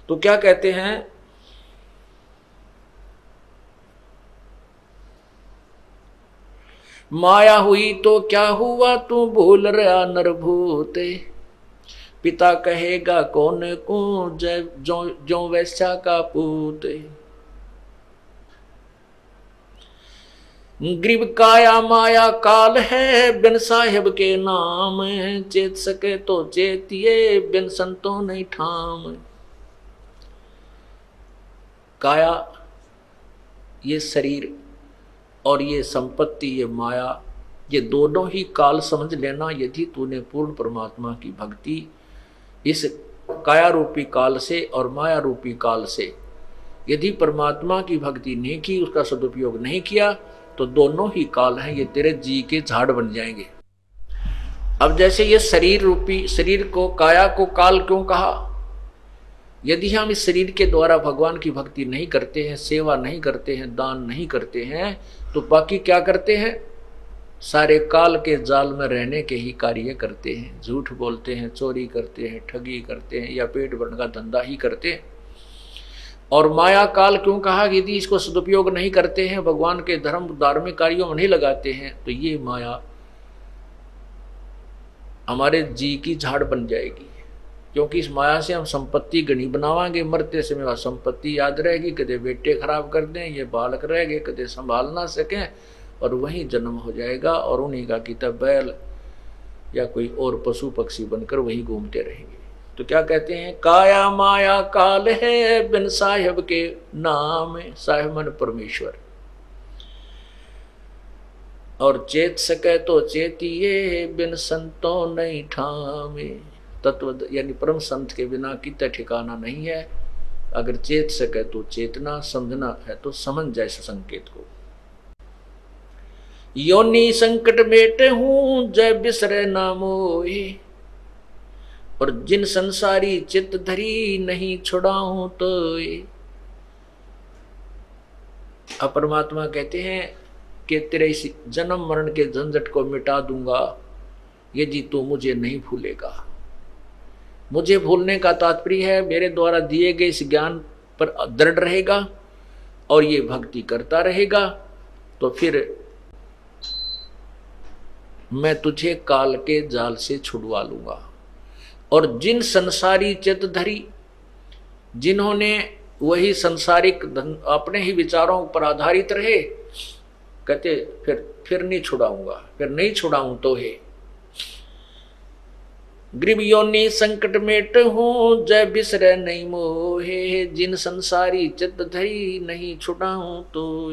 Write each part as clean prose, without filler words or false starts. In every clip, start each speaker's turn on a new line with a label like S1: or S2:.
S1: तो क्या कहते हैं, माया हुई तो क्या हुआ, तू भूल रहा नरभूत, पिता कहेगा कौन को, जो जो वैश्या का पूत। ग्रीब काया माया काल है, बिन साहेब के नाम, चेत सके तो चेतिए, बिन संतों नहीं ठाम। काया ये शरीर और ये संपत्ति, ये माया, ये दोनों ही काल समझ लेना। यदि तूने पूर्ण परमात्मा की भक्ति इस काया रूपी काल से और माया रूपी काल से यदि परमात्मा की भक्ति नहीं की, उसका सदुपयोग नहीं किया, तो दोनों ही काल हैं, ये तेरे जी के झाड़ बन जाएंगे। अब जैसे ये शरीर रूपी, शरीर को, काया को काल क्यों कहा? यदि हम इस शरीर के द्वारा भगवान की भक्ति नहीं करते हैं, सेवा नहीं करते हैं, दान नहीं करते हैं, तो बाकी क्या करते हैं? सारे काल के जाल में रहने के ही कार्य करते हैं। झूठ बोलते हैं, चोरी करते हैं, ठगी करते हैं, या पेट भरने का धंधा ही करते हैं। और माया काल क्यों कहा? यदि इसको सदुपयोग नहीं करते हैं, भगवान के धर्म धार्मिक कार्यों में नहीं लगाते हैं, तो ये माया हमारे जी की झाड़ बन जाएगी। क्योंकि इस माया से हम संपत्ति गणी बनावांगे, मरते समय वह संपत्ति याद रहेगी, कदे बेटे खराब कर दें, ये बालक रह गए, कदे संभाल ना सकें, और वहीं जन्म हो जाएगा, और उन्हीं का किताब बैल या कोई और पशु पक्षी बनकर वहीं घूमते रहेंगे। तो क्या कहते हैं, काया माया काल है, बिन साहेब के नाम, साहेब मन परमेश्वर, और चेत सके तो चेतिए, बिन संतों नहीं ठामे। तत्व यानी परम संत के बिना कितना ठिकाना नहीं है। अगर चेत सके तो चेतना, समझना है तो समझ जाए इस संकेत को। योनि संकट मेटे हूं, जय बिसरे ना मोहे, और जिन संसारी चित धरी, नहीं छुड़ाऊं तो। अब परमात्मा कहते हैं कि तेरे इस जन्म मरण के झंझट को मिटा दूंगा यदि तू मुझे नहीं भूलेगा। मुझे भूलने का तात्पर्य है मेरे द्वारा दिए गए इस ज्ञान पर दृढ़ रहेगा और ये भक्ति करता रहेगा, तो फिर मैं तुझे काल के जाल से छुड़वा लूंगा। और जिन संसारी चित धरी, जिन्होंने वही संसारिक अपने ही विचारों पर आधारित रहे, कहते फिर नहीं छुड़ाऊंगा, फिर नहीं छुड़ाऊं तो है। ग्रीब योनि संकट मेट हूं, जय बिसरे नहीं मोहे, जिन संसारी चित धरी, नहीं छुड़ाऊं तो।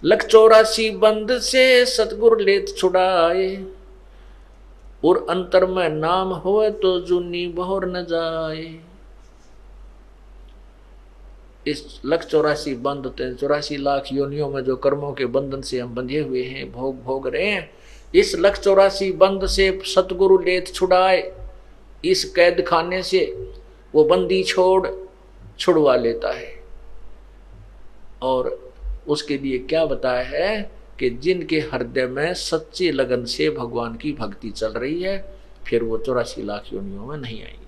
S1: लख 84 बंद से सतगुरु लेत छुड़ाए, और अंतर में नाम होए तो जूनी बहुर न जाए। इस लख 84 बंद, 84 लाख योनियों में जो कर्मों के बंधन से हम बंधे हुए हैं, भोग रहे हैं, इस लख 84 बंद से सतगुरु लेत छुड़ाए। इस कैद खाने से वो बंदी छुड़वा लेता है। और उसके लिए क्या बताया है कि जिनके हृदय में सच्ची लगन से भगवान की भक्ति चल रही है, फिर वो 84 लाख योनियों में नहीं आएंगे।